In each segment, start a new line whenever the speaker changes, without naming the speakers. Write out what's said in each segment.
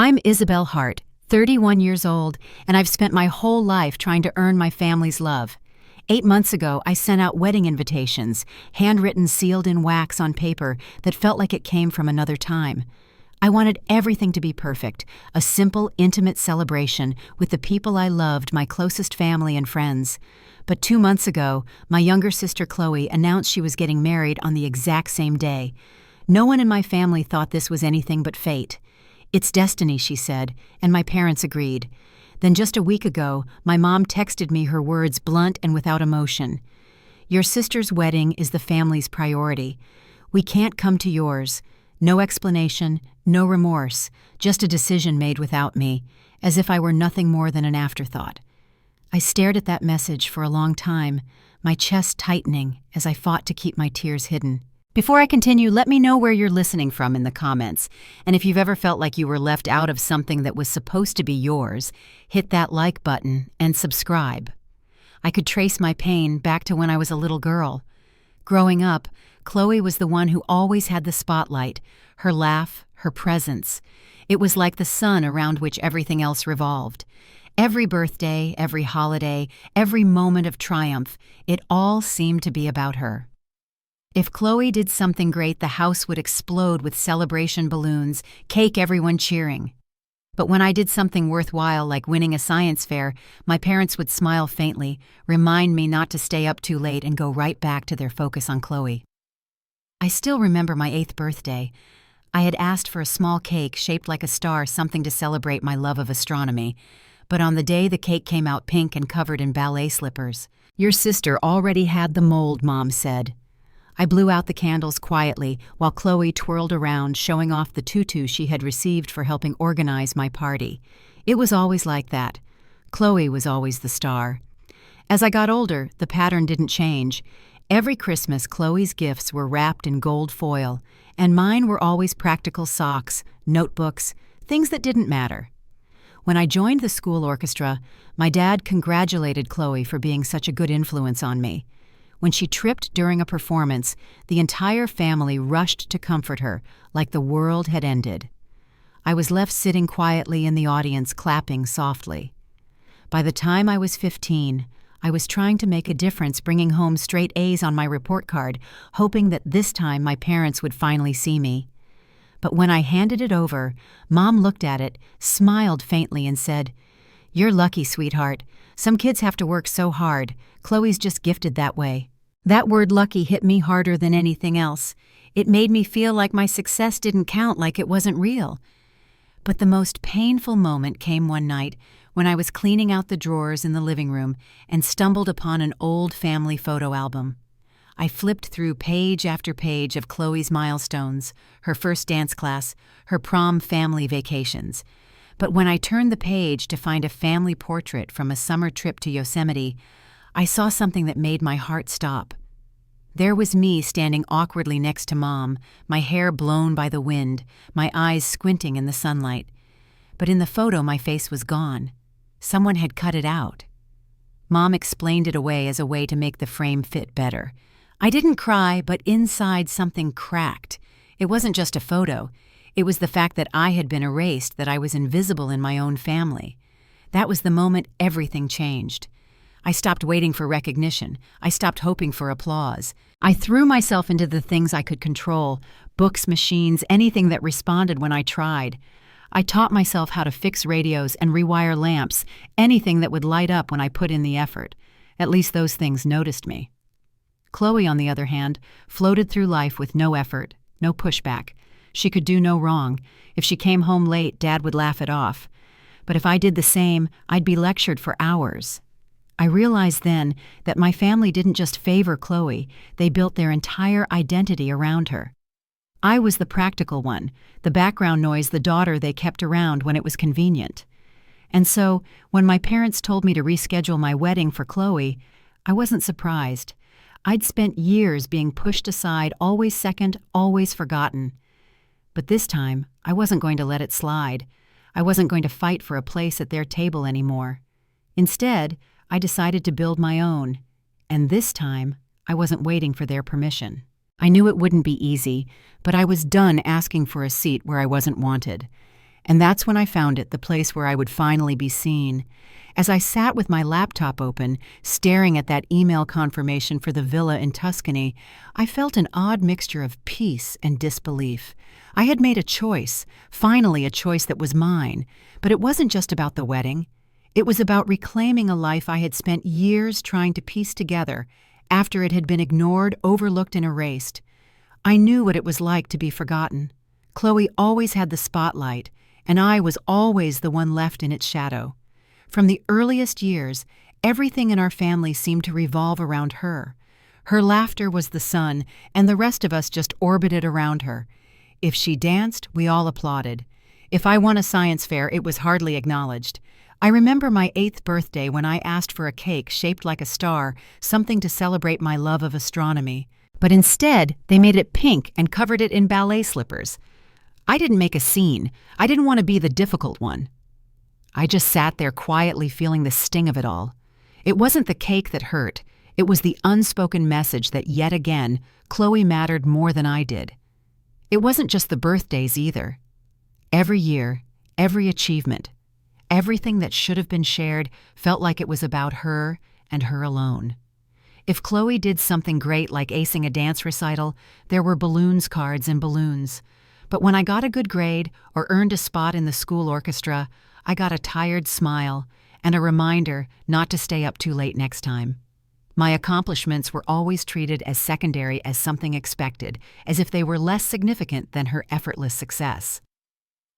I'm Isabelle Hart, 31 years old, and I've spent my whole life trying to earn my family's love. 8 months ago, I sent out wedding invitations, handwritten sealed in wax on paper that felt like it came from another time. I wanted everything to be perfect, a simple, intimate celebration with the people I loved, my closest family and friends. But 2 months ago, my younger sister Khloe announced she was getting married on the exact same day. No one in my family thought this was anything but fate. "It's destiny," she said, and my parents agreed. Then just a week ago, my mom texted me her words blunt and without emotion. "Your sister's wedding is the family's priority. We can't come to yours. No explanation, no remorse, just a decision made without me, as if I were nothing more than an afterthought." I stared at that message for a long time, my chest tightening as I fought to keep my tears hidden. Before I continue, let me know where you're listening from in the comments, and if you've ever felt like you were left out of something that was supposed to be yours, hit that like button and subscribe. I could trace my pain back to when I was a little girl. Growing up, Khloe was the one who always had the spotlight, her laugh, her presence. It was like the sun around which everything else revolved. Every birthday, every holiday, every moment of triumph, it all seemed to be about her. If Khloe did something great, the house would explode with celebration balloons, cake, everyone cheering. But when I did something worthwhile, like winning a science fair, my parents would smile faintly, remind me not to stay up too late, and go right back to their focus on Khloe. I still remember my 8th birthday. I had asked for a small cake shaped like a star, something to celebrate my love of astronomy. But on the day, the cake came out pink and covered in ballet slippers. "Your sister already had the mold," Mom said. I blew out the candles quietly while Khloe twirled around, showing off the tutu she had received for helping organize my party. It was always like that. Khloe was always the star. As I got older, the pattern didn't change. Every Christmas, Khloe's gifts were wrapped in gold foil, and mine were always practical socks, notebooks, things that didn't matter. When I joined the school orchestra, my dad congratulated Khloe for being such a good influence on me. When she tripped during a performance, the entire family rushed to comfort her, like the world had ended. I was left sitting quietly in the audience, clapping softly. By the time I was 15, I was trying to make a difference, bringing home straight A's on my report card, hoping that this time my parents would finally see me. But when I handed it over, Mom looked at it, smiled faintly, and said, "You're lucky, sweetheart. Some kids have to work so hard. Khloe's just gifted that way." That word lucky hit me harder than anything else. It made me feel like my success didn't count, like it wasn't real. But the most painful moment came one night when I was cleaning out the drawers in the living room and stumbled upon an old family photo album. I flipped through page after page of Khloe's milestones, her first dance class, her prom, family vacations. But when I turned the page to find a family portrait from a summer trip to Yosemite, I saw something that made my heart stop. There was me standing awkwardly next to Mom, my hair blown by the wind, my eyes squinting in the sunlight. But in the photo, my face was gone. Someone had cut it out. Mom explained it away as a way to make the frame fit better. I didn't cry, but inside something cracked. It wasn't just a photo. It was the fact that I had been erased, that I was invisible in my own family. That was the moment everything changed. I stopped waiting for recognition. I stopped hoping for applause. I threw myself into the things I could control, books, machines, anything that responded when I tried. I taught myself how to fix radios and rewire lamps, anything that would light up when I put in the effort. At least those things noticed me. Khloe, on the other hand, floated through life with no effort, no pushback. She could do no wrong. If she came home late, Dad would laugh it off. But if I did the same, I'd be lectured for hours. I realized then that my family didn't just favor Khloe, they built their entire identity around her. I was the practical one, the background noise, the daughter they kept around when it was convenient. And so, when my parents told me to reschedule my wedding for Khloe, I wasn't surprised. I'd spent years being pushed aside, always second, always forgotten. But this time, I wasn't going to let it slide. I wasn't going to fight for a place at their table anymore. Instead, I decided to build my own, and this time, I wasn't waiting for their permission. I knew it wouldn't be easy, but I was done asking for a seat where I wasn't wanted. And that's when I found it, the place where I would finally be seen. As I sat with my laptop open, staring at that email confirmation for the villa in Tuscany, I felt an odd mixture of peace and disbelief. I had made a choice, finally a choice that was mine, but it wasn't just about the wedding. It was about reclaiming a life I had spent years trying to piece together after it had been ignored, overlooked, and erased. I knew what it was like to be forgotten. Khloe always had the spotlight, and I was always the one left in its shadow. From the earliest years, everything in our family seemed to revolve around her. Her laughter was the sun, and the rest of us just orbited around her. If she danced, we all applauded. If I won a science fair, it was hardly acknowledged. I remember my 8th birthday when I asked for a cake shaped like a star, something to celebrate my love of astronomy. But instead, they made it pink and covered it in ballet slippers. I didn't make a scene. I didn't want to be the difficult one. I just sat there quietly feeling the sting of it all. It wasn't the cake that hurt. It was the unspoken message that yet again, Khloe mattered more than I did. It wasn't just the birthdays either. Every year, every achievement, everything that should have been shared felt like it was about her and her alone. If Khloe did something great like acing a dance recital, there were balloons, cards, and balloons. But when I got a good grade or earned a spot in the school orchestra, I got a tired smile and a reminder not to stay up too late next time. My accomplishments were always treated as secondary, as something expected, as if they were less significant than her effortless success.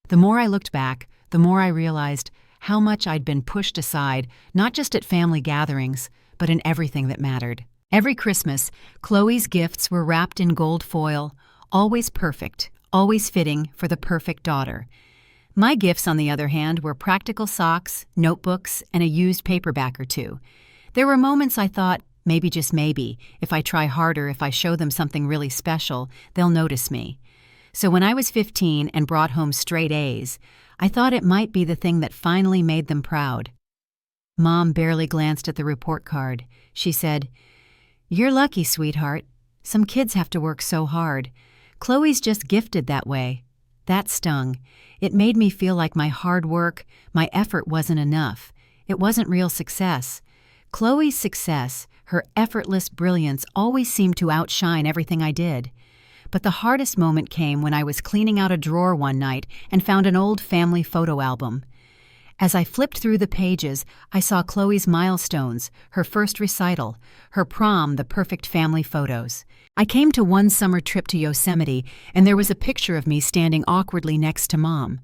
The more I looked back, the more I realized how much I'd been pushed aside, not just at family gatherings, but in everything that mattered. Every Christmas, Khloe's gifts were wrapped in gold foil, always perfect, always fitting for the perfect daughter. My gifts, on the other hand, were practical socks, notebooks, and a used paperback or two. There were moments I thought, maybe just maybe, if I try harder, if I show them something really special, they'll notice me. So when I was 15 and brought home straight A's, I thought it might be the thing that finally made them proud. Mom barely glanced at the report card. She said, "You're lucky, sweetheart. Some kids have to work so hard. Khloe's just gifted that way." That stung. It made me feel like my hard work, my effort wasn't enough. It wasn't real success. Khloe's success, her effortless brilliance, always seemed to outshine everything I did. But the hardest moment came when I was cleaning out a drawer one night and found an old family photo album. As I flipped through the pages, I saw Khloe's milestones, her first recital, her prom, the perfect family photos. I came to one summer trip to Yosemite, and there was a picture of me standing awkwardly next to Mom.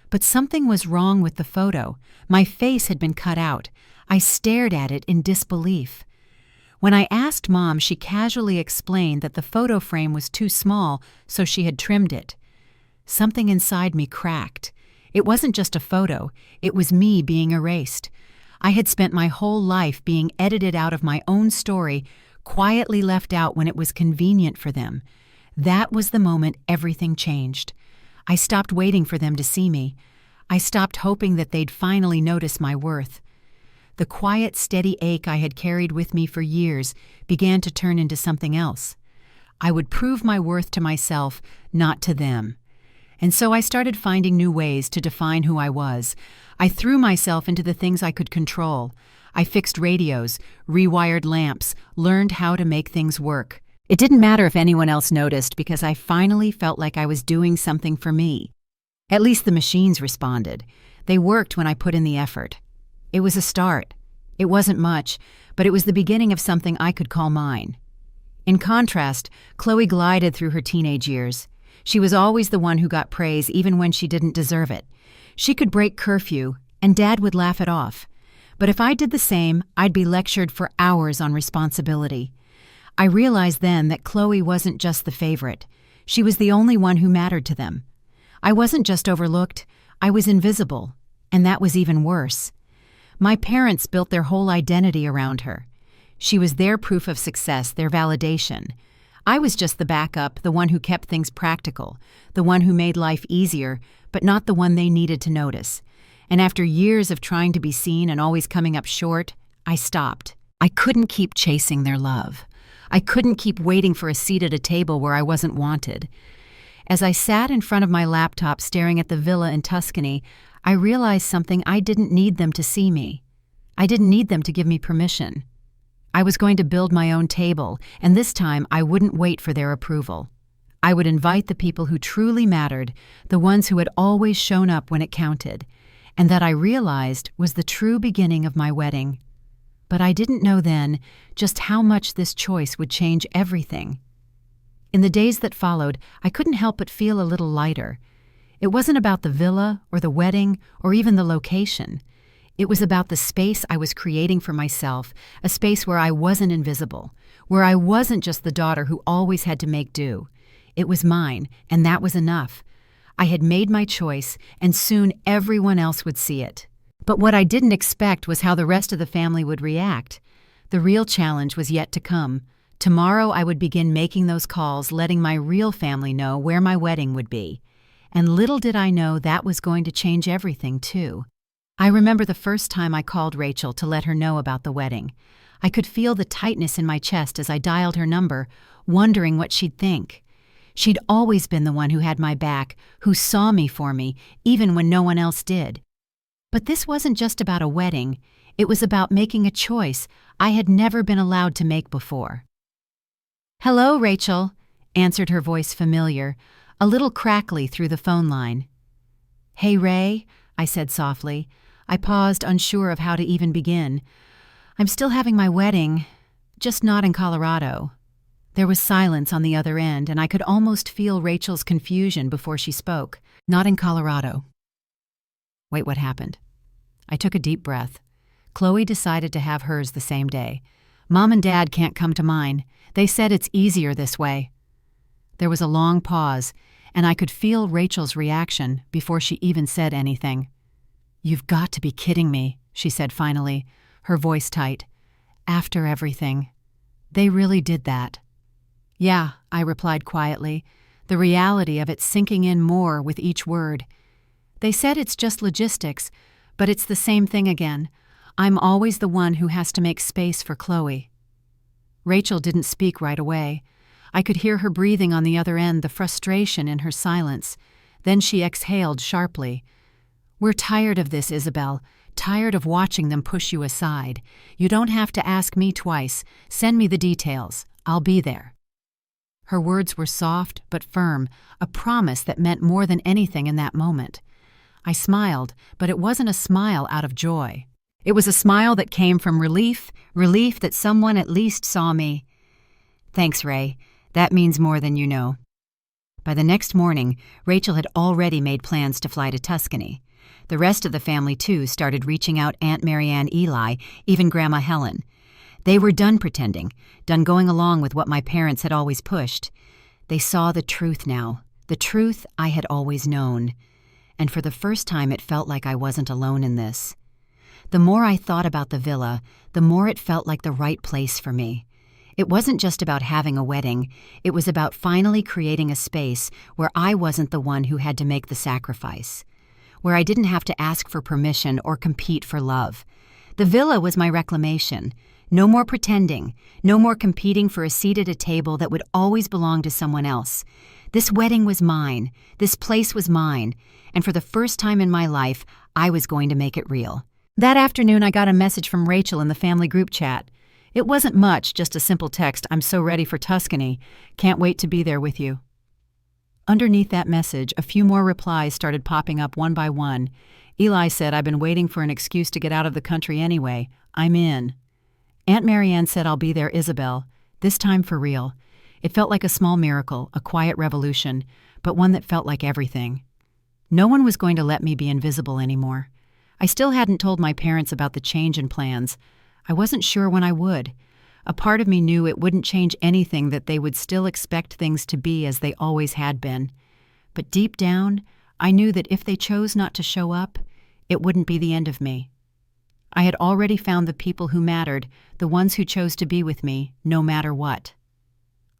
But something was wrong with the photo. My face had been cut out. I stared at it in disbelief. When I asked Mom, she casually explained that the photo frame was too small, so she had trimmed it. Something inside me cracked. It wasn't just a photo, it was me being erased. I had spent my whole life being edited out of my own story, quietly left out when it was convenient for them. That was the moment everything changed. I stopped waiting for them to see me. I stopped hoping that they'd finally notice my worth. The quiet, steady ache I had carried with me for years began to turn into something else. I would prove my worth to myself, not to them. And so I started finding new ways to define who I was. I threw myself into the things I could control. I fixed radios, rewired lamps, learned how to make things work. It didn't matter if anyone else noticed because I finally felt like I was doing something for me. At least the machines responded. They worked when I put in the effort. It was a start. It wasn't much, but it was the beginning of something I could call mine. In contrast, Khloe glided through her teenage years. She was always the one who got praise even when she didn't deserve it. She could break curfew, and Dad would laugh it off. But if I did the same, I'd be lectured for hours on responsibility. I realized then that Khloe wasn't just the favorite. She was the only one who mattered to them. I wasn't just overlooked, I was invisible, and that was even worse. My parents built their whole identity around her. She was their proof of success, their validation. I was just the backup, the one who kept things practical, the one who made life easier, but not the one they needed to notice. And after years of trying to be seen and always coming up short, I stopped. I couldn't keep chasing their love. I couldn't keep waiting for a seat at a table where I wasn't wanted. As I sat in front of my laptop staring at the villa in Tuscany, I realized something. I didn't need them to see me. I didn't need them to give me permission. I was going to build my own table, and this time I wouldn't wait for their approval. I would invite the people who truly mattered, the ones who had always shown up when it counted, and that I realized was the true beginning of my wedding. But I didn't know then just how much this choice would change everything. In the days that followed, I couldn't help but feel a little lighter. It wasn't about the villa or the wedding or even the location. It was about the space I was creating for myself, a space where I wasn't invisible, where I wasn't just the daughter who always had to make do. It was mine, and that was enough. I had made my choice, and soon everyone else would see it. But what I didn't expect was how the rest of the family would react. The real challenge was yet to come. Tomorrow I would begin making those calls, letting my real family know where my wedding would be. And little did I know that was going to change everything, too. I remember the first time I called Rachel to let her know about the wedding. I could feel the tightness in my chest as I dialed her number, wondering what she'd think. She'd always been the one who had my back, who saw me for me, even when no one else did. But this wasn't just about a wedding. It was about making a choice I had never been allowed to make before. "Hello, Rachel," answered her voice familiar, a little crackly through the phone line. "Hey, Ray," I said softly. I paused, unsure of how to even begin. "I'm still having my wedding, just not in Colorado." There was silence on the other end, and I could almost feel Rachel's confusion before she spoke. "Not in Colorado." Wait, what happened? I took a deep breath. Khloe decided to have hers the same day. Mom and Dad can't come to mine. They said it's easier this way. There was a long pause, and I could feel Rachel's reaction before she even said anything. "You've got to be kidding me," she said finally, her voice tight. "After everything. They really did that." "Yeah," I replied quietly, the reality of it sinking in more with each word. "They said it's just logistics, but it's the same thing again. I'm always the one who has to make space for Khloe." Rachel didn't speak right away. I could hear her breathing on the other end, the frustration in her silence. Then she exhaled sharply. "We're tired of this, Isabelle. Tired of watching them push you aside. You don't have to ask me twice. Send me the details. I'll be there." Her words were soft but firm, a promise that meant more than anything in that moment. I smiled, but it wasn't a smile out of joy. It was a smile that came from relief that someone at least saw me. "Thanks, Ray. That means more than you know." By the next morning, Rachel had already made plans to fly to Tuscany. The rest of the family, too, started reaching out Aunt Marianne, Eli, even Grandma Helen. They were done pretending, done going along with what my parents had always pushed. They saw the truth now, the truth I had always known. And for the first time it felt like I wasn't alone in this. The more I thought about the villa, the more it felt like the right place for me. It wasn't just about having a wedding, it was about finally creating a space where I wasn't the one who had to make the sacrifice, where I didn't have to ask for permission or compete for love. The villa was my reclamation. No more pretending, no more competing for a seat at a table that would always belong to someone else. This wedding was mine, this place was mine, and for the first time in my life, I was going to make it real. That afternoon, I got a message from Rachel in the family group chat. It wasn't much, just a simple text, "I'm so ready for Tuscany. Can't wait to be there with you." Underneath that message, a few more replies started popping up one by one. Eli said, "I've been waiting for an excuse to get out of the country anyway. I'm in." Aunt Marianne said, "I'll be there, Isabelle. This time for real." It felt like a small miracle, a quiet revolution, but one that felt like everything. No one was going to let me be invisible anymore. I still hadn't told my parents about the change in plans. I wasn't sure when I would. A part of me knew it wouldn't change anything, that they would still expect things to be as they always had been. But deep down, I knew that if they chose not to show up, it wouldn't be the end of me. I had already found the people who mattered, the ones who chose to be with me, no matter what.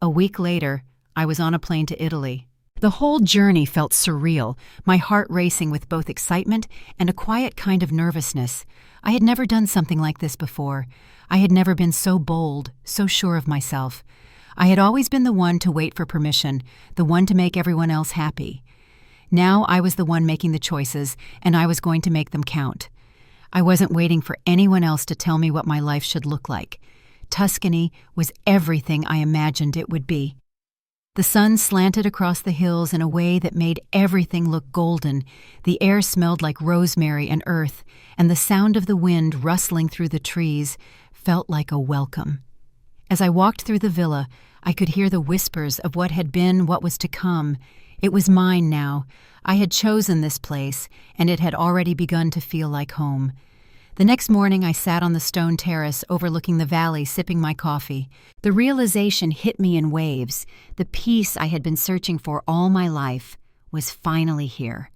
A week later, I was on a plane to Italy. The whole journey felt surreal, my heart racing with both excitement and a quiet kind of nervousness. I had never done something like this before. I had never been so bold, so sure of myself. I had always been the one to wait for permission, the one to make everyone else happy. Now I was the one making the choices, and I was going to make them count. I wasn't waiting for anyone else to tell me what my life should look like. Tuscany was everything I imagined it would be. The sun slanted across the hills in a way that made everything look golden. The air smelled like rosemary and earth, and the sound of the wind rustling through the trees felt like a welcome. As I walked through the villa, I could hear the whispers of what had been, what was to come. It was mine now. I had chosen this place, and it had already begun to feel like home. The next morning, I sat on the stone terrace overlooking the valley, sipping my coffee. The realization hit me in waves. The peace I had been searching for all my life was finally here.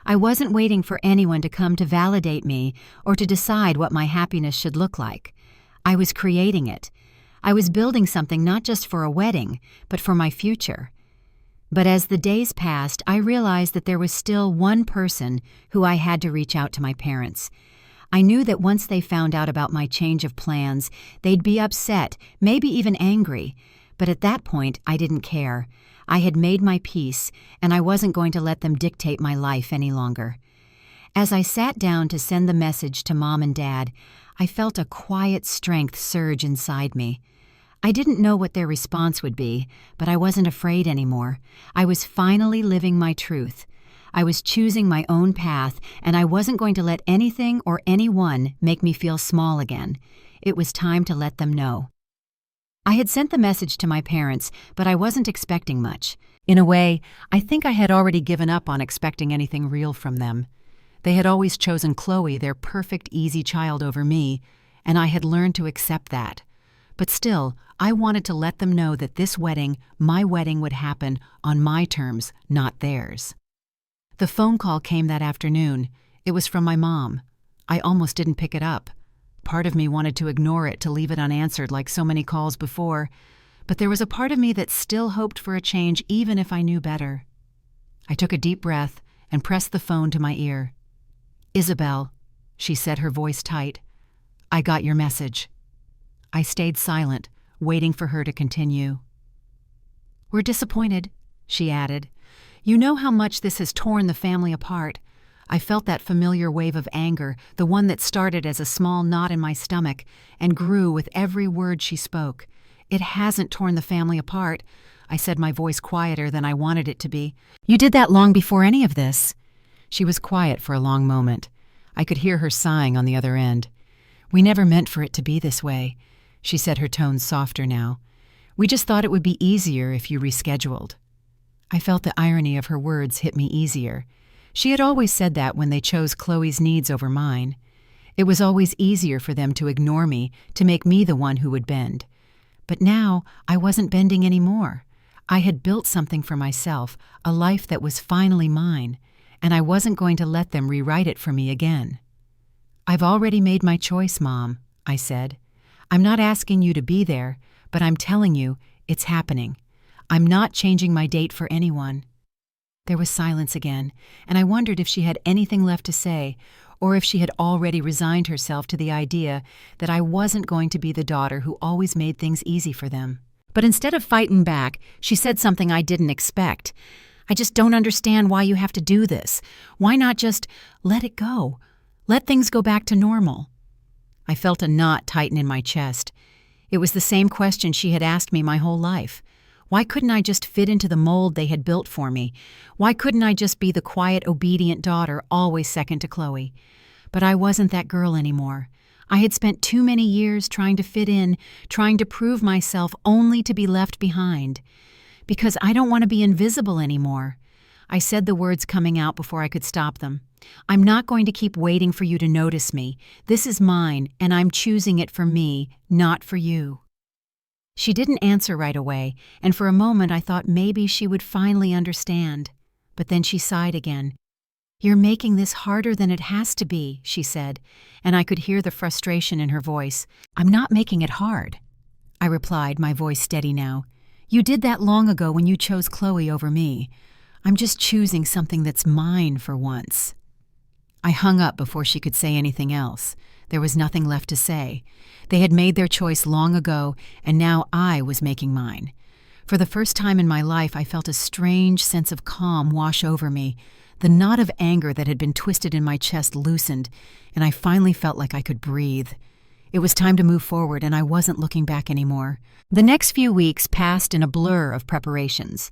I wasn't waiting for anyone to come to validate me or to decide what my happiness should look like. I was creating it. I was building something not just for a wedding, but for my future. But as the days passed, I realized that there was still one person who I had to reach out to: my parents. I knew that once they found out about my change of plans, they'd be upset, maybe even angry. But at that point, I didn't care. I had made my peace, and I wasn't going to let them dictate my life any longer. As I sat down to send the message to Mom and Dad, I felt a quiet strength surge inside me. I didn't know what their response would be, but I wasn't afraid anymore. I was finally living my truth. I was choosing my own path, and I wasn't going to let anything or anyone make me feel small again. It was time to let them know. I had sent the message to my parents, but I wasn't expecting much. In a way, I think I had already given up on expecting anything real from them. They had always chosen Khloe, their perfect, easy child, over me, and I had learned to accept that. But still, I wanted to let them know that this wedding, my wedding, would happen on my terms, not theirs. The phone call came that afternoon. It was from my mom. I almost didn't pick it up. Part of me wanted to ignore it, to leave it unanswered like so many calls before, but there was a part of me that still hoped for a change even if I knew better. I took a deep breath and pressed the phone to my ear. "Isabelle," she said, her voice tight. "I got your message." I stayed silent, waiting for her to continue. "We're disappointed," she added. "You know how much this has torn the family apart." I felt that familiar wave of anger, the one that started as a small knot in my stomach and grew with every word she spoke. "It hasn't torn the family apart," I said, my voice quieter than I wanted it to be. "You did that long before any of this." She was quiet for a long moment. I could hear her sighing on the other end. "We never meant for it to be this way," she said, her tone softer now. "We just thought it would be easier if you rescheduled." I felt the irony of her words hit me easier. She had always said that when they chose Khloe's needs over mine. It was always easier for them to ignore me, to make me the one who would bend. But now I wasn't bending anymore. I had built something for myself, a life that was finally mine, and I wasn't going to let them rewrite it for me again. "I've already made my choice, Mom," I said. "I'm not asking you to be there, but I'm telling you it's happening. I'm not changing my date for anyone." There was silence again, and I wondered if she had anything left to say, or if she had already resigned herself to the idea that I wasn't going to be the daughter who always made things easy for them. But instead of fighting back, she said something I didn't expect. "I just don't understand why you have to do this. Why not just let it go? Let things go back to normal." I felt a knot tighten in my chest. It was the same question she had asked me my whole life. Why couldn't I just fit into the mold they had built for me? Why couldn't I just be the quiet, obedient daughter, always second to Khloe? But I wasn't that girl anymore. I had spent too many years trying to fit in, trying to prove myself only to be left behind. Because I don't want to be invisible anymore. I said the words coming out before I could stop them. "I'm not going to keep waiting for you to notice me. This is mine, and I'm choosing it for me, not for you." She didn't answer right away, and for a moment I thought maybe she would finally understand. But then she sighed again. "You're making this harder than it has to be," she said, and I could hear the frustration in her voice. "I'm not making it hard," I replied, my voice steady now. "You did that long ago when you chose Khloe over me. I'm just choosing something that's mine for once." I hung up before she could say anything else. There was nothing left to say. They had made their choice long ago, and now I was making mine. For the first time in my life, I felt a strange sense of calm wash over me. The knot of anger that had been twisted in my chest loosened, and I finally felt like I could breathe. It was time to move forward, and I wasn't looking back anymore. The next few weeks passed in a blur of preparations.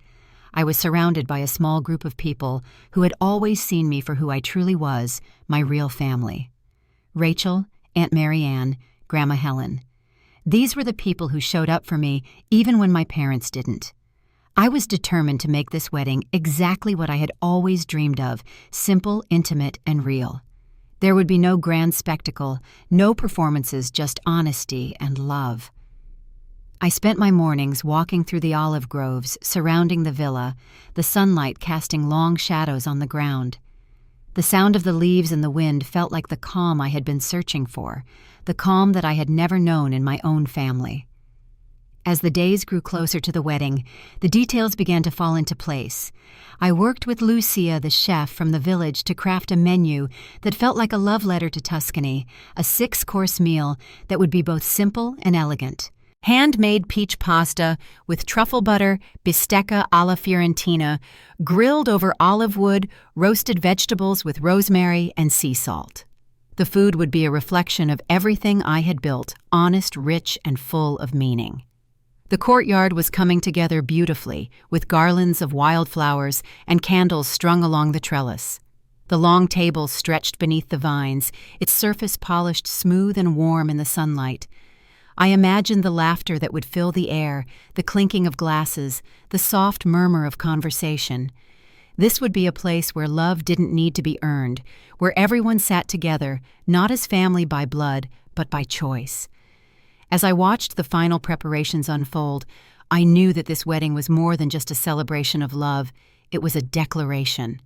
I was surrounded by a small group of people who had always seen me for who I truly was, my real family. Rachel, Aunt Marianne, Grandma Helen. These were the people who showed up for me even when my parents didn't. I was determined to make this wedding exactly what I had always dreamed of, simple, intimate, and real. There would be no grand spectacle, no performances, just honesty and love. I spent my mornings walking through the olive groves surrounding the villa, the sunlight casting long shadows on the ground. The sound of the leaves in the wind felt like the calm I had been searching for, the calm that I had never known in my own family. As the days grew closer to the wedding, the details began to fall into place. I worked with Lucia, the chef from the village, to craft a menu that felt like a love letter to Tuscany, a 6-course meal that would be both simple and elegant. Handmade peach pasta with truffle butter, bistecca alla Fiorentina, grilled over olive wood, roasted vegetables with rosemary and sea salt. The food would be a reflection of everything I had built, honest, rich, and full of meaning. The courtyard was coming together beautifully, with garlands of wildflowers and candles strung along the trellis. The long table stretched beneath the vines, its surface polished smooth and warm in the sunlight. I imagined the laughter that would fill the air, the clinking of glasses, the soft murmur of conversation. This would be a place where love didn't need to be earned, where everyone sat together, not as family by blood, but by choice. As I watched the final preparations unfold, I knew that this wedding was more than just a celebration of love. It was a declaration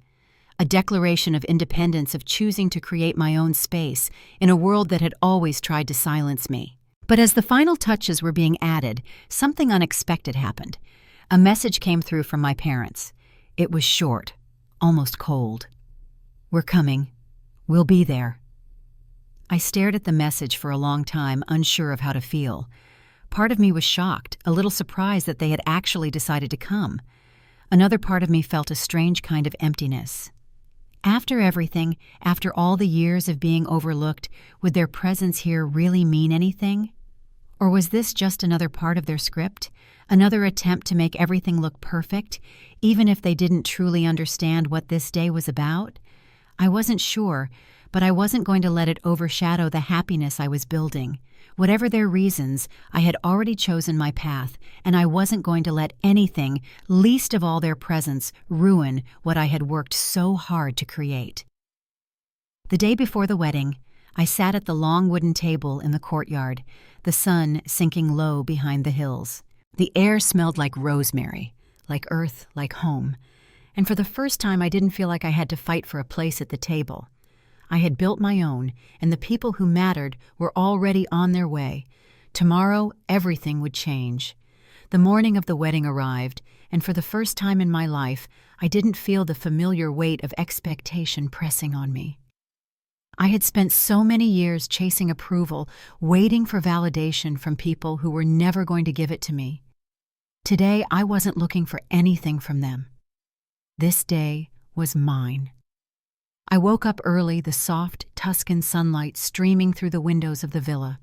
of independence, of choosing to create my own space in a world that had always tried to silence me. But as the final touches were being added, something unexpected happened. A message came through from my parents. It was short, almost cold. "We're coming. We'll be there." I stared at the message for a long time, unsure of how to feel. Part of me was shocked, a little surprised that they had actually decided to come. Another part of me felt a strange kind of emptiness. After everything, after all the years of being overlooked, would their presence here really mean anything? Or was this just another part of their script, another attempt to make everything look perfect, even if they didn't truly understand what this day was about? I wasn't sure, but I wasn't going to let it overshadow the happiness I was building. Whatever their reasons, I had already chosen my path, and I wasn't going to let anything, least of all their presence, ruin what I had worked so hard to create. The day before the wedding, I sat at the long wooden table in the courtyard, the sun sinking low behind the hills. The air smelled like rosemary, like earth, like home. And for the first time, I didn't feel like I had to fight for a place at the table. I had built my own, and the people who mattered were already on their way. Tomorrow, everything would change. The morning of the wedding arrived, and for the first time in my life, I didn't feel the familiar weight of expectation pressing on me. I had spent so many years chasing approval, waiting for validation from people who were never going to give it to me. Today, I wasn't looking for anything from them. This day was mine. I woke up early, the soft Tuscan sunlight streaming through the windows of the villa.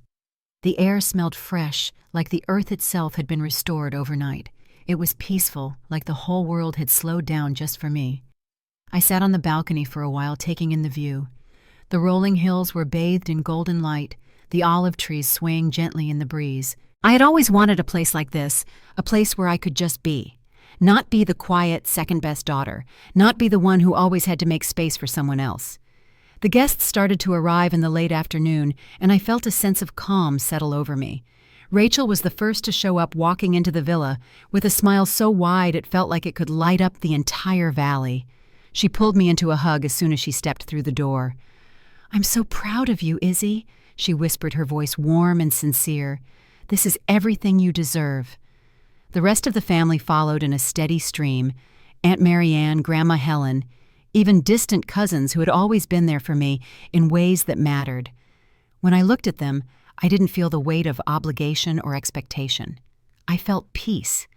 The air smelled fresh, like the earth itself had been restored overnight. It was peaceful, like the whole world had slowed down just for me. I sat on the balcony for a while, taking in the view. The rolling hills were bathed in golden light, the olive trees swaying gently in the breeze. I had always wanted a place like this, a place where I could just be. Not be the quiet, second-best daughter, not be the one who always had to make space for someone else. The guests started to arrive in the late afternoon, and I felt a sense of calm settle over me. Rachel was the first to show up, walking into the villa, with a smile so wide it felt like it could light up the entire valley. She pulled me into a hug as soon as she stepped through the door. "I'm so proud of you, Izzy," she whispered, her voice warm and sincere. "This is everything you deserve." The rest of the family followed in a steady stream: Aunt Marianne, Grandma Helen, even distant cousins who had always been there for me in ways that mattered. When I looked at them, I didn't feel the weight of obligation or expectation. I felt peace.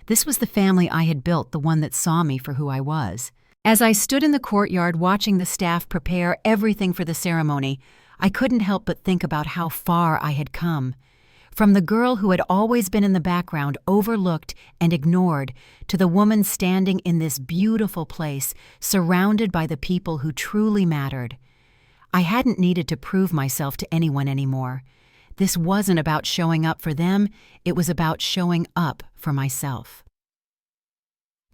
This was the family I had built, the one that saw me for who I was. As I stood in the courtyard watching the staff prepare everything for the ceremony, I couldn't help but think about how far I had come. From the girl who had always been in the background, overlooked and ignored, to the woman standing in this beautiful place, surrounded by the people who truly mattered. I hadn't needed to prove myself to anyone anymore. This wasn't about showing up for them, it was about showing up for myself.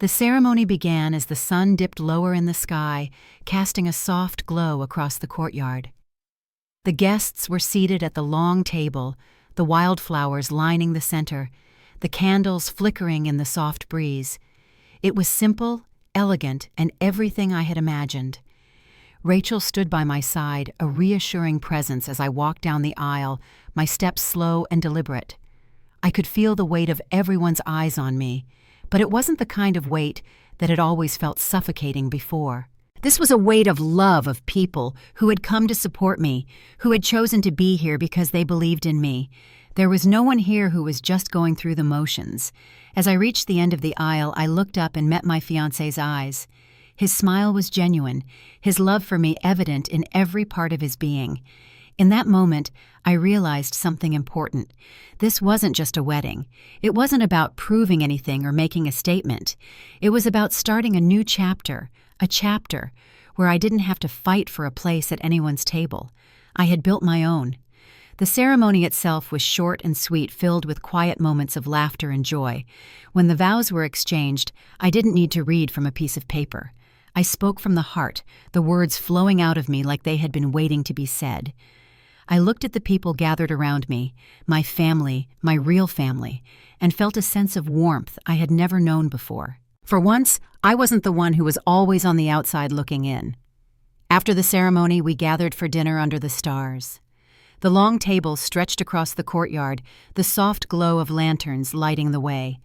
The ceremony began as the sun dipped lower in the sky, casting a soft glow across the courtyard. The guests were seated at the long table, the wildflowers lining the center, the candles flickering in the soft breeze. It was simple, elegant, and everything I had imagined. Rachel stood by my side, a reassuring presence as I walked down the aisle, my steps slow and deliberate. I could feel the weight of everyone's eyes on me, but it wasn't the kind of weight that had always felt suffocating before. This was a weight of love of people who had come to support me, who had chosen to be here because they believed in me. There was no one here who was just going through the motions. As I reached the end of the aisle, I looked up and met my fiancé's eyes. His smile was genuine, his love for me evident in every part of his being. In that moment, I realized something important. This wasn't just a wedding. It wasn't about proving anything or making a statement. It was about starting a new chapter, a chapter where I didn't have to fight for a place at anyone's table. I had built my own. The ceremony itself was short and sweet, filled with quiet moments of laughter and joy. When the vows were exchanged, I didn't need to read from a piece of paper. I spoke from the heart, the words flowing out of me like they had been waiting to be said. I looked at the people gathered around me, my family, my real family, and felt a sense of warmth I had never known before. For once, I wasn't the one who was always on the outside looking in. After the ceremony, we gathered for dinner under the stars. The long table stretched across the courtyard, the soft glow of lanterns lighting the way.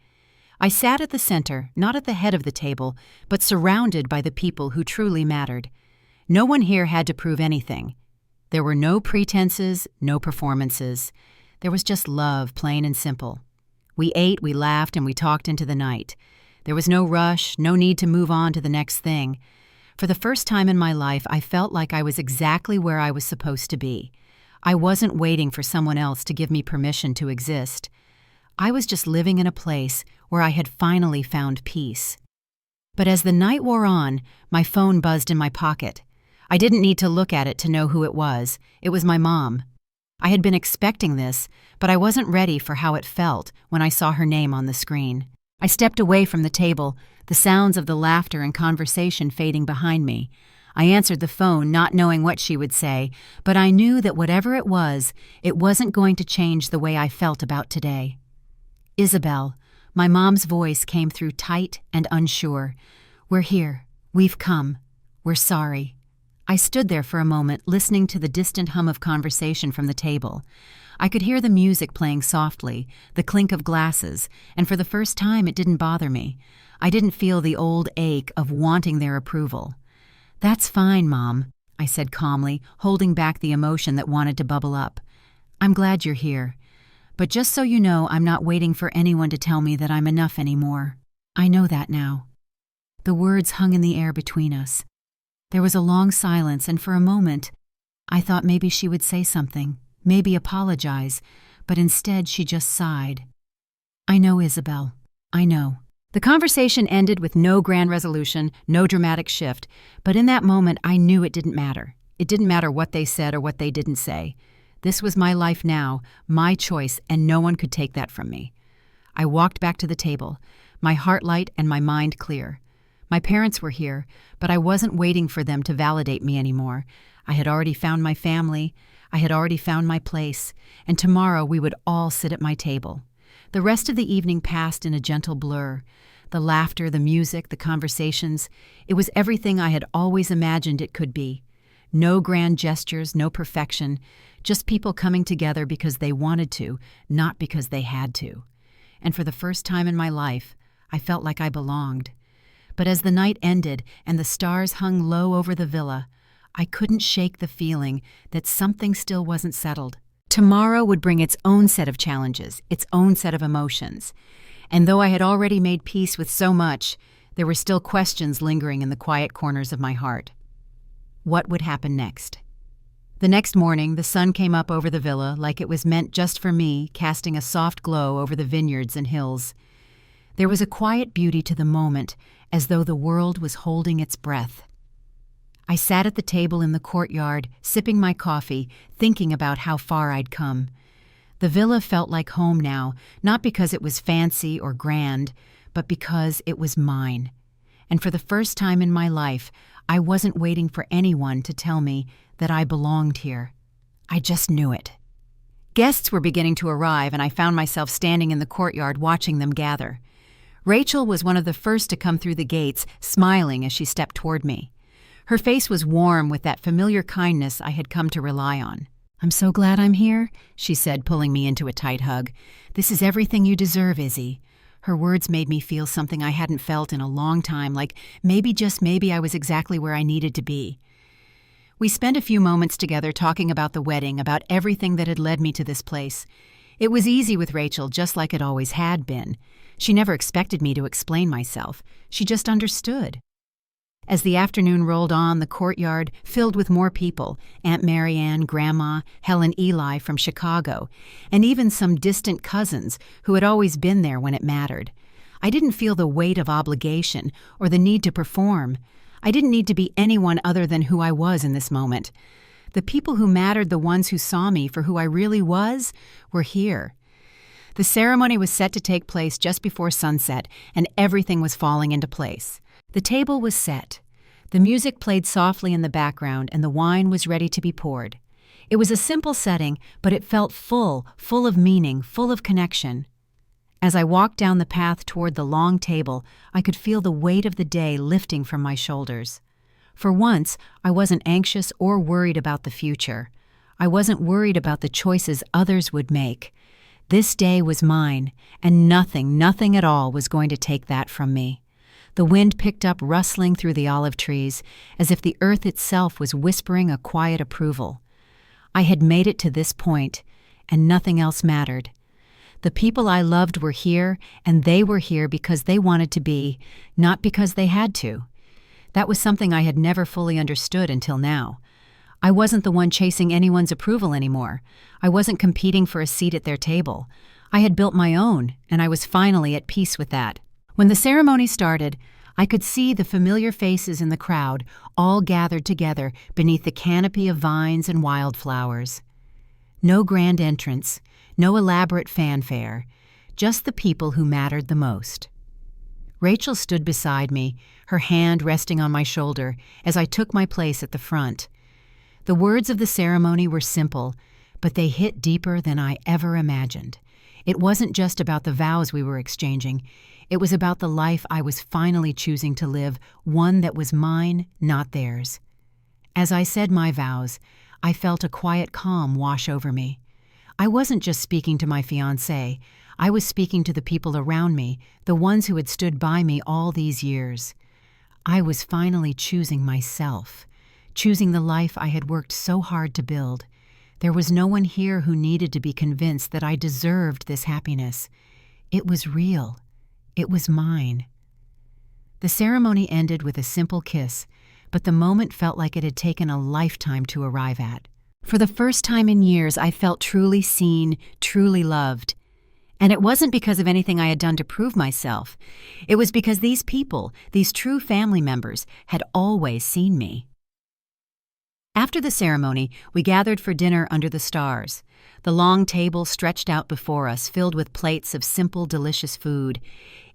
I sat at the center, not at the head of the table, but surrounded by the people who truly mattered. No one here had to prove anything. There were no pretenses, no performances. There was just love, plain and simple. We ate, we laughed, and we talked into the night. There was no rush, no need to move on to the next thing. For the first time in my life, I felt like I was exactly where I was supposed to be. I wasn't waiting for someone else to give me permission to exist. I was just living in a place where I had finally found peace. But as the night wore on, my phone buzzed in my pocket. I didn't need to look at it to know who it was. It was my mom. I had been expecting this, but I wasn't ready for how it felt when I saw her name on the screen. I stepped away from the table, the sounds of the laughter and conversation fading behind me. I answered the phone, not knowing what she would say, but I knew that whatever it wasn't going to change the way I felt about today. Isabelle, my mom's voice came through tight and unsure. "We're here. We've come. We're sorry." I stood there for a moment, listening to the distant hum of conversation from the table. I could hear the music playing softly, the clink of glasses, and for the first time it didn't bother me. I didn't feel the old ache of wanting their approval. "That's fine, Mom," I said calmly, holding back the emotion that wanted to bubble up. "I'm glad you're here. But just so you know, I'm not waiting for anyone to tell me that I'm enough anymore. I know that now." The words hung in the air between us. There was a long silence, and for a moment, I thought maybe she would say something, maybe apologize, but instead she just sighed. "I know, Isabelle. I know." The conversation ended with no grand resolution, no dramatic shift, but in that moment I knew it didn't matter. It didn't matter what they said or what they didn't say. This was my life now, my choice, and no one could take that from me. I walked back to the table, my heart light and my mind clear. My parents were here, but I wasn't waiting for them to validate me anymore. I had already found my family, I had already found my place, and tomorrow we would all sit at my table. The rest of the evening passed in a gentle blur. The laughter, the music, the conversations, it was everything I had always imagined it could be. No grand gestures, no perfection, just people coming together because they wanted to, not because they had to. And for the first time in my life, I felt like I belonged. But as the night ended and the stars hung low over the villa, I couldn't shake the feeling that something still wasn't settled. Tomorrow would bring its own set of challenges, its own set of emotions. And though I had already made peace with so much, there were still questions lingering in the quiet corners of my heart. What would happen next? The next morning, the sun came up over the villa like it was meant just for me, casting a soft glow over the vineyards and hills. There was a quiet beauty to the moment, as though the world was holding its breath. I sat at the table in the courtyard, sipping my coffee, thinking about how far I'd come. The villa felt like home now, not because it was fancy or grand, but because it was mine. And for the first time in my life, I wasn't waiting for anyone to tell me that I belonged here. I just knew it. Guests were beginning to arrive, and I found myself standing in the courtyard watching them gather. Rachel was one of the first to come through the gates, smiling as she stepped toward me. Her face was warm with that familiar kindness I had come to rely on. "I'm so glad I'm here," she said, pulling me into a tight hug. "This is everything you deserve, Izzy." Her words made me feel something I hadn't felt in a long time, like maybe, just maybe, I was exactly where I needed to be. We spent a few moments together talking about the wedding, about everything that had led me to this place. It was easy with Rachel, just like it always had been. She never expected me to explain myself. She just understood. As the afternoon rolled on, the courtyard filled with more people, Aunt Marianne, Grandma, Helen Eli from Chicago, and even some distant cousins who had always been there when it mattered. I didn't feel the weight of obligation or the need to perform. I didn't need to be anyone other than who I was in this moment. The people who mattered, the ones who saw me for who I really was, were here. The ceremony was set to take place just before sunset, and everything was falling into place. The table was set. The music played softly in the background, and the wine was ready to be poured. It was a simple setting, but it felt full of meaning, full of connection. As I walked down the path toward the long table, I could feel the weight of the day lifting from my shoulders. For once, I wasn't anxious or worried about the future. I wasn't worried about the choices others would make. This day was mine, and nothing at all was going to take that from me. The wind picked up rustling through the olive trees, as if the earth itself was whispering a quiet approval. I had made it to this point, and nothing else mattered. The people I loved were here, and they were here because they wanted to be, not because they had to. That was something I had never fully understood until now. I wasn't the one chasing anyone's approval anymore. I wasn't competing for a seat at their table. I had built my own, and I was finally at peace with that. When the ceremony started, I could see the familiar faces in the crowd, all gathered together beneath the canopy of vines and wildflowers. No grand entrance, no elaborate fanfare, just the people who mattered the most. Rachel stood beside me, her hand resting on my shoulder as I took my place at the front. The words of the ceremony were simple, but they hit deeper than I ever imagined. It wasn't just about the vows we were exchanging. It was about the life I was finally choosing to live, one that was mine, not theirs. As I said my vows, I felt a quiet calm wash over me. I wasn't just speaking to my fiancé. I was speaking to the people around me, the ones who had stood by me all these years. I was finally choosing myself, choosing the life I had worked so hard to build. There was no one here who needed to be convinced that I deserved this happiness. It was real. It was mine. The ceremony ended with a simple kiss, but the moment felt like it had taken a lifetime to arrive at. For the first time in years, I felt truly seen, truly loved. And it wasn't because of anything I had done to prove myself. It was because these people, these true family members, had always seen me. After the ceremony, we gathered for dinner under the stars. The long table stretched out before us, filled with plates of simple, delicious food.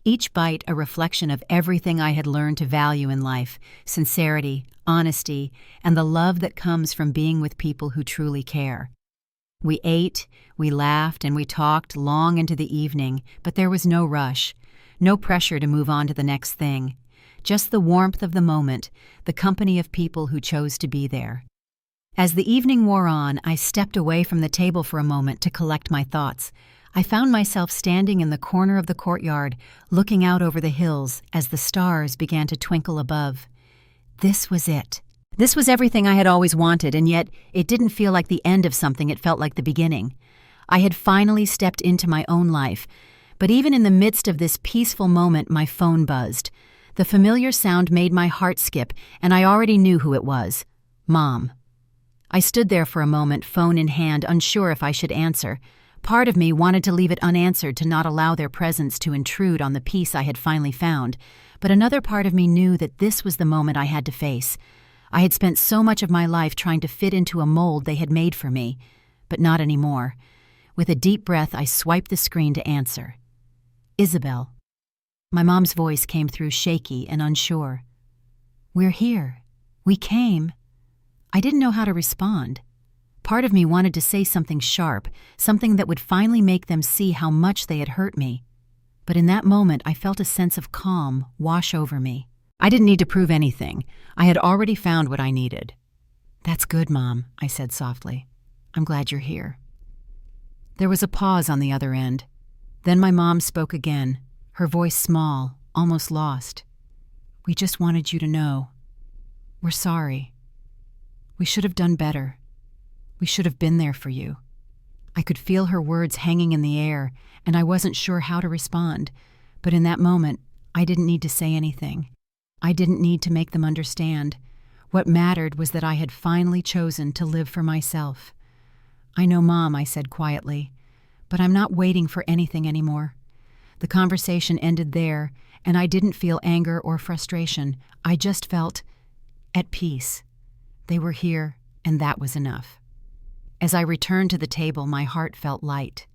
Each bite a reflection of everything I had learned to value in life: sincerity, honesty, and the love that comes from being with people who truly care. We ate, we laughed, and we talked long into the evening, but there was no rush, no pressure to move on to the next thing. Just the warmth of the moment, the company of people who chose to be there. As the evening wore on, I stepped away from the table for a moment to collect my thoughts. I found myself standing in the corner of the courtyard, looking out over the hills as the stars began to twinkle above. This was it. This was everything I had always wanted, and yet it didn't feel like the end of something, it felt like the beginning. I had finally stepped into my own life, but even in the midst of this peaceful moment, my phone buzzed. The familiar sound made my heart skip, and I already knew who it was. Mom. I stood there for a moment, phone in hand, unsure if I should answer. Part of me wanted to leave it unanswered to not allow their presence to intrude on the peace I had finally found, but another part of me knew that this was the moment I had to face. I had spent so much of my life trying to fit into a mold they had made for me, but not anymore. With a deep breath, I swiped the screen to answer. Isabelle. My mom's voice came through shaky and unsure. We're here. We came. I didn't know how to respond. Part of me wanted to say something sharp, something that would finally make them see how much they had hurt me. But in that moment, I felt a sense of calm wash over me. I didn't need to prove anything. I had already found what I needed. That's good, Mom, I said softly. I'm glad you're here. There was a pause on the other end. Then my mom spoke again, her voice small, almost lost. We just wanted you to know. We're sorry. We should have done better. We should have been there for you. I could feel her words hanging in the air, and I wasn't sure how to respond. But in that moment, I didn't need to say anything. I didn't need to make them understand. What mattered was that I had finally chosen to live for myself. I know, Mom, I said quietly, but I'm not waiting for anything anymore. The conversation ended there, and I didn't feel anger or frustration. I just felt at peace. They were here, and that was enough. As I returned to the table, my heart felt light.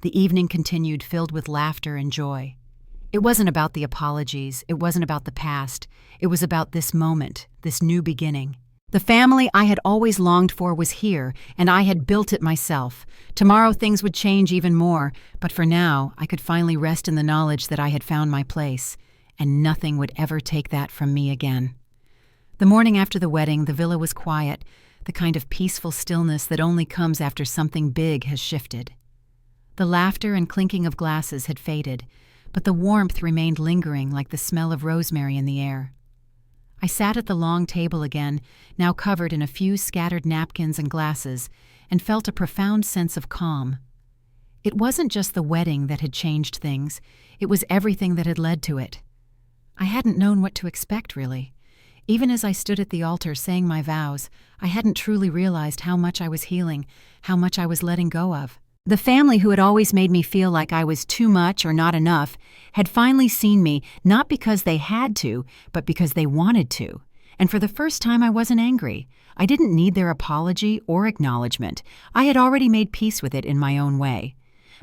The evening continued, filled with laughter and joy. It wasn't about the apologies, it wasn't about the past, it was about this moment, this new beginning. The family I had always longed for was here, and I had built it myself. Tomorrow things would change even more, but for now I could finally rest in the knowledge that I had found my place, and nothing would ever take that from me again. The morning after the wedding, the villa was quiet, the kind of peaceful stillness that only comes after something big has shifted. The laughter and clinking of glasses had faded, but the warmth remained lingering like the smell of rosemary in the air. I sat at the long table again, now covered in a few scattered napkins and glasses, and felt a profound sense of calm. It wasn't just the wedding that had changed things, it was everything that had led to it. I hadn't known what to expect, really. Even as I stood at the altar saying my vows, I hadn't truly realized how much I was healing, how much I was letting go of. The family who had always made me feel like I was too much or not enough had finally seen me, not because they had to, but because they wanted to. And for the first time, I wasn't angry. I didn't need their apology or acknowledgement. I had already made peace with it in my own way.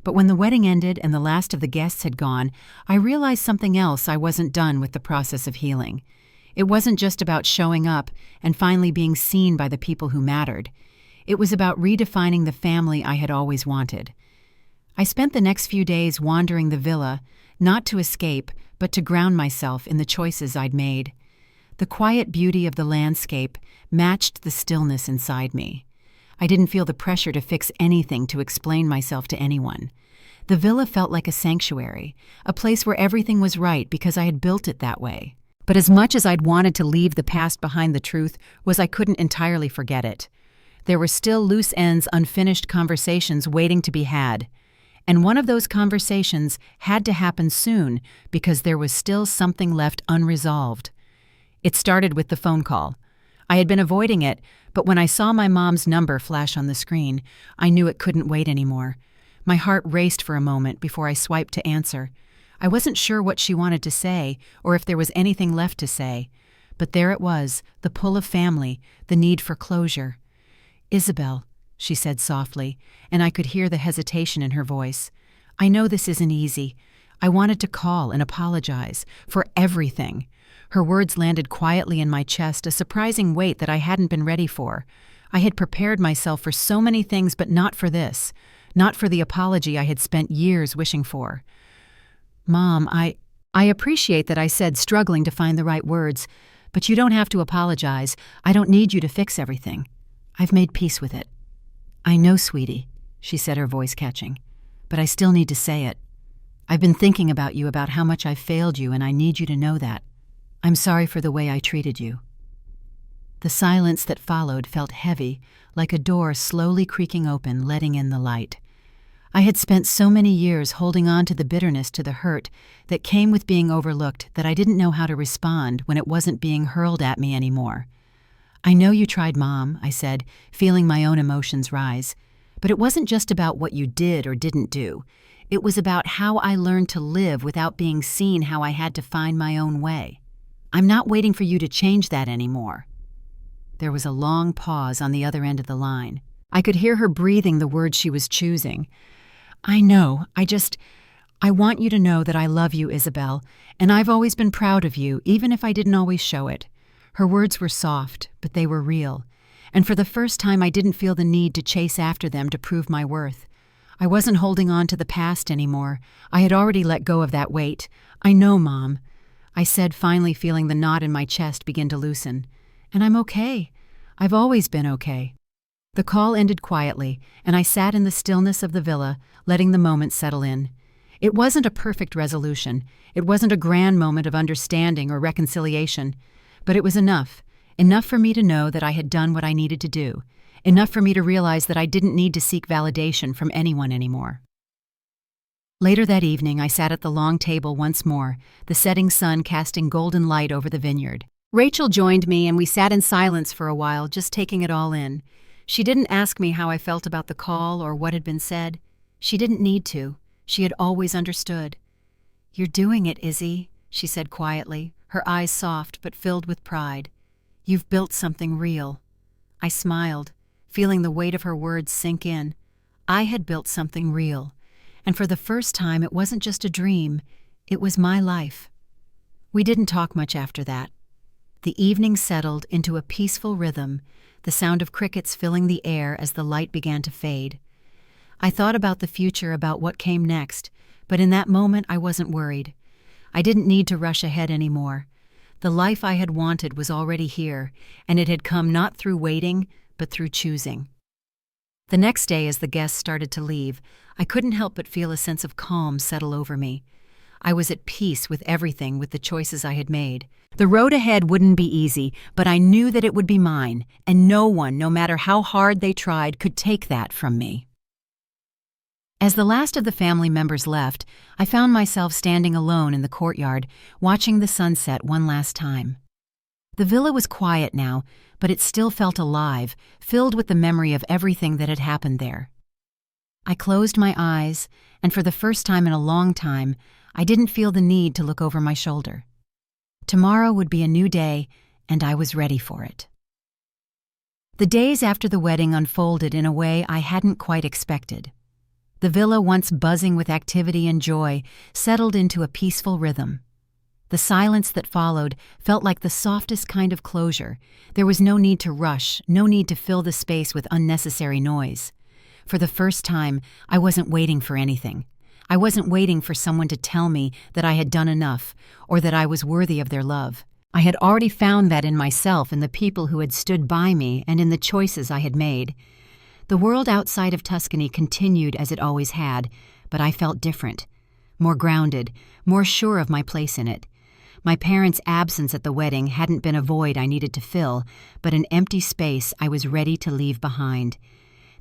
But when the wedding ended and the last of the guests had gone, I realized something else. I wasn't done with the process of healing. It wasn't just about showing up and finally being seen by the people who mattered. It was about redefining the family I had always wanted. I spent the next few days wandering the villa, not to escape, but to ground myself in the choices I'd made. The quiet beauty of the landscape matched the stillness inside me. I didn't feel the pressure to fix anything to explain myself to anyone. The villa felt like a sanctuary, a place where everything was right because I had built it that way. But as much as I'd wanted to leave the past behind, the truth was I couldn't entirely forget it. There were still loose ends, unfinished conversations waiting to be had. And one of those conversations had to happen soon because there was still something left unresolved. It started with the phone call. I had been avoiding it, but when I saw my mom's number flash on the screen, I knew it couldn't wait anymore. My heart raced for a moment before I swiped to answer. I wasn't sure what she wanted to say or if there was anything left to say. But there it was, the pull of family, the need for closure. Isabelle, she said softly, and I could hear the hesitation in her voice. I know this isn't easy. I wanted to call and apologize for everything. Her words landed quietly in my chest, a surprising weight that I hadn't been ready for. I had prepared myself for so many things, but not for this. Not for the apology I had spent years wishing for. Mom, I appreciate that, I said, struggling to find the right words, but you don't have to apologize. I don't need you to fix everything. I've made peace with it. I know, sweetie, she said, her voice catching. but I still need to say it. I've been thinking about you, about how much I've failed you, and I need you to know that. I'm sorry for the way I treated you." The silence that followed felt heavy, like a door slowly creaking open, letting in the light. I had spent so many years holding on to the bitterness, to the hurt that came with being overlooked, that I didn't know how to respond when it wasn't being hurled at me anymore. "I know you tried, Mom," I said, feeling my own emotions rise. "But it wasn't just about what you did or didn't do. It was about how I learned to live without being seen, how I had to find my own way. I'm not waiting for you to change that anymore." There was a long pause on the other end of the line. I could hear her breathing the words she was choosing. "I know, I want you to know that I love you, Isabelle, and I've always been proud of you, even if I didn't always show it." Her words were soft, but they were real. And for the first time, I didn't feel the need to chase after them to prove my worth. I wasn't holding on to the past anymore. I had already let go of that weight. "I know, Mom," I said, finally feeling the knot in my chest begin to loosen. "And I'm okay. I've always been okay." The call ended quietly, and I sat in the stillness of the villa, letting the moment settle in. It wasn't a perfect resolution. It wasn't a grand moment of understanding or reconciliation. But it was enough for me to know that I had done what I needed to do, enough for me to realize that I didn't need to seek validation from anyone anymore. Later that evening, I sat at the long table once more, the setting sun casting golden light over the vineyard. Rachel joined me, and we sat in silence for a while, just taking it all in. She didn't ask me how I felt about the call or what had been said. She didn't need to. She had always understood. "You're doing it, Izzy," she said quietly, her eyes soft but filled with pride. "You've built something real." I smiled, feeling the weight of her words sink in. I had built something real, and for the first time it wasn't just a dream, it was my life. We didn't talk much after that. The evening settled into a peaceful rhythm, the sound of crickets filling the air as the light began to fade. I thought about the future, about what came next, but in that moment I wasn't worried. I didn't need to rush ahead anymore. The life I had wanted was already here, and it had come not through waiting, but through choosing. The next day, as the guests started to leave, I couldn't help but feel a sense of calm settle over me. I was at peace with everything, with the choices I had made. The road ahead wouldn't be easy, but I knew that it would be mine, and no one, no matter how hard they tried, could take that from me. As the last of the family members left, I found myself standing alone in the courtyard, watching the sunset one last time. The villa was quiet now, but it still felt alive, filled with the memory of everything that had happened there. I closed my eyes, and for the first time in a long time, I didn't feel the need to look over my shoulder. Tomorrow would be a new day, and I was ready for it. The days after the wedding unfolded in a way I hadn't quite expected. The villa, once buzzing with activity and joy, settled into a peaceful rhythm. The silence that followed felt like the softest kind of closure. There was no need to rush, no need to fill the space with unnecessary noise. For the first time, I wasn't waiting for anything. I wasn't waiting for someone to tell me that I had done enough, or that I was worthy of their love. I had already found that in myself, in the people who had stood by me, and in the choices I had made. The world outside of Tuscany continued as it always had, but I felt different, more grounded, more sure of my place in it. My parents' absence at the wedding hadn't been a void I needed to fill, but an empty space I was ready to leave behind.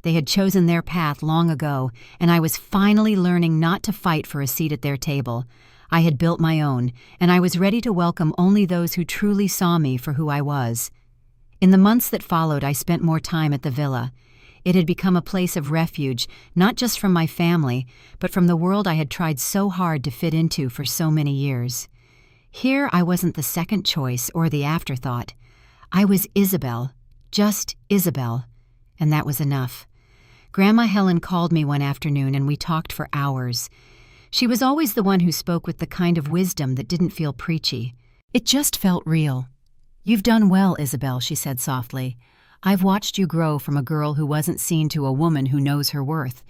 They had chosen their path long ago, and I was finally learning not to fight for a seat at their table. I had built my own, and I was ready to welcome only those who truly saw me for who I was. In the months that followed, I spent more time at the villa. It had become a place of refuge, not just from my family, but from the world I had tried so hard to fit into for so many years. Here I wasn't the second choice or the afterthought. I was Isabelle, just Isabelle, and that was enough. Grandma Helen called me one afternoon and we talked for hours. She was always the one who spoke with the kind of wisdom that didn't feel preachy. It just felt real. "You've done well, Isabelle," she said softly. "I've watched you grow from a girl who wasn't seen to a woman who knows her worth,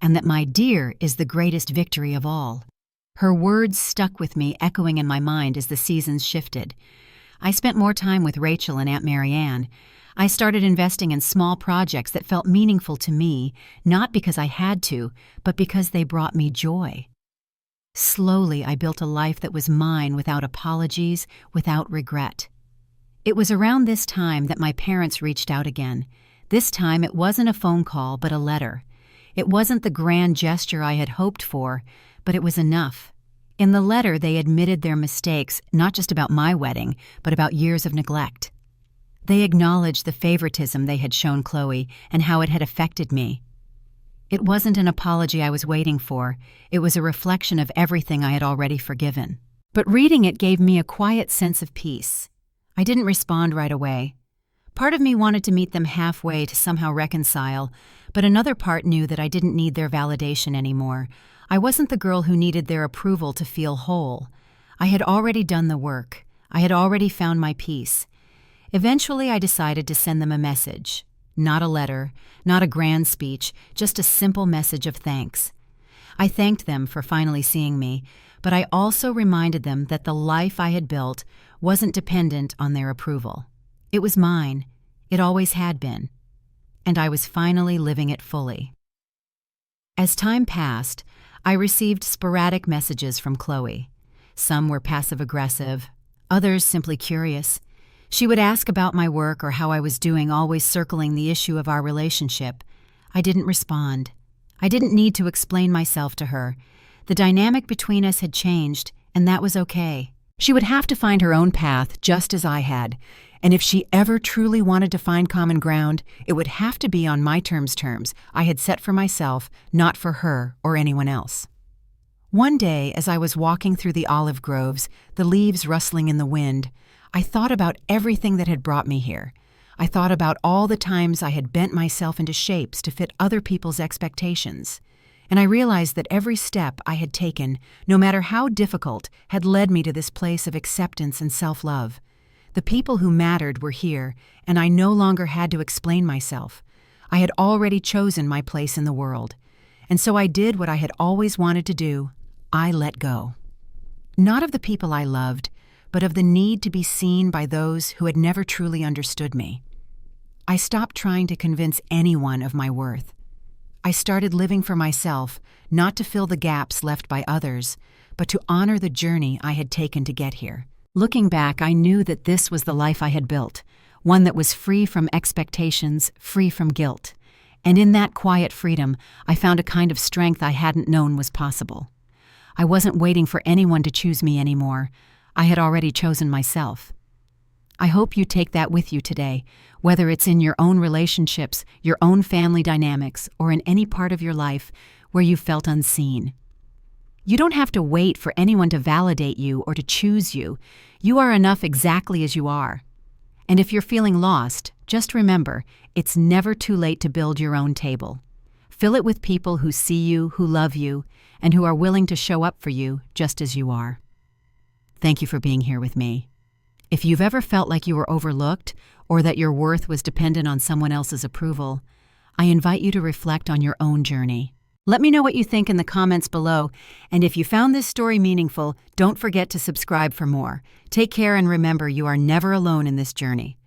and that my dear is the greatest victory of all." Her words stuck with me, echoing in my mind as the seasons shifted. I spent more time with Rachel and Aunt Marianne. I started investing in small projects that felt meaningful to me, not because I had to, but because they brought me joy. Slowly, I built a life that was mine without apologies, without regret. It was around this time that my parents reached out again. This time, it wasn't a phone call, but a letter. It wasn't the grand gesture I had hoped for, but it was enough. In the letter, they admitted their mistakes, not just about my wedding, but about years of neglect. They acknowledged the favoritism they had shown Khloe and how it had affected me. It wasn't an apology I was waiting for. It was a reflection of everything I had already forgiven. But reading it gave me a quiet sense of peace. I didn't respond right away. Part of me wanted to meet them halfway to somehow reconcile, but another part knew that I didn't need their validation anymore. I wasn't the girl who needed their approval to feel whole. I had already done the work. I had already found my peace. Eventually, I decided to send them a message. Not a letter, not a grand speech, just a simple message of thanks. I thanked them for finally seeing me, but I also reminded them that the life I had built wasn't dependent on their approval. It was mine. It always had been. And I was finally living it fully. As time passed, I received sporadic messages from Khloe. Some were passive-aggressive, others simply curious. She would ask about my work or how I was doing, always circling the issue of our relationship. I didn't respond. I didn't need to explain myself to her. The dynamic between us had changed, and that was okay. She would have to find her own path, just as I had, and if she ever truly wanted to find common ground, it would have to be on my terms I had set for myself, not for her or anyone else. One day, as I was walking through the olive groves, the leaves rustling in the wind, I thought about everything that had brought me here. I thought about all the times I had bent myself into shapes to fit other people's expectations. And I realized that every step I had taken, no matter how difficult, had led me to this place of acceptance and self-love. The people who mattered were here, and I no longer had to explain myself. I had already chosen my place in the world. And so I did what I had always wanted to do. I let go. Not of the people I loved, but of the need to be seen by those who had never truly understood me. I stopped trying to convince anyone of my worth. I started living for myself, not to fill the gaps left by others, but to honor the journey I had taken to get here. Looking back, I knew that this was the life I had built, one that was free from expectations, free from guilt. And in that quiet freedom, I found a kind of strength I hadn't known was possible. I wasn't waiting for anyone to choose me anymore. I had already chosen myself. I hope you take that with you today, whether it's in your own relationships, your own family dynamics, or in any part of your life where you felt unseen. You don't have to wait for anyone to validate you or to choose you. You are enough exactly as you are. And if you're feeling lost, just remember, it's never too late to build your own table. Fill it with people who see you, who love you, and who are willing to show up for you just as you are. Thank you for being here with me. If you've ever felt like you were overlooked or that your worth was dependent on someone else's approval, I invite you to reflect on your own journey. Let me know what you think in the comments below, and if you found this story meaningful, don't forget to subscribe for more. Take care and remember, you are never alone in this journey.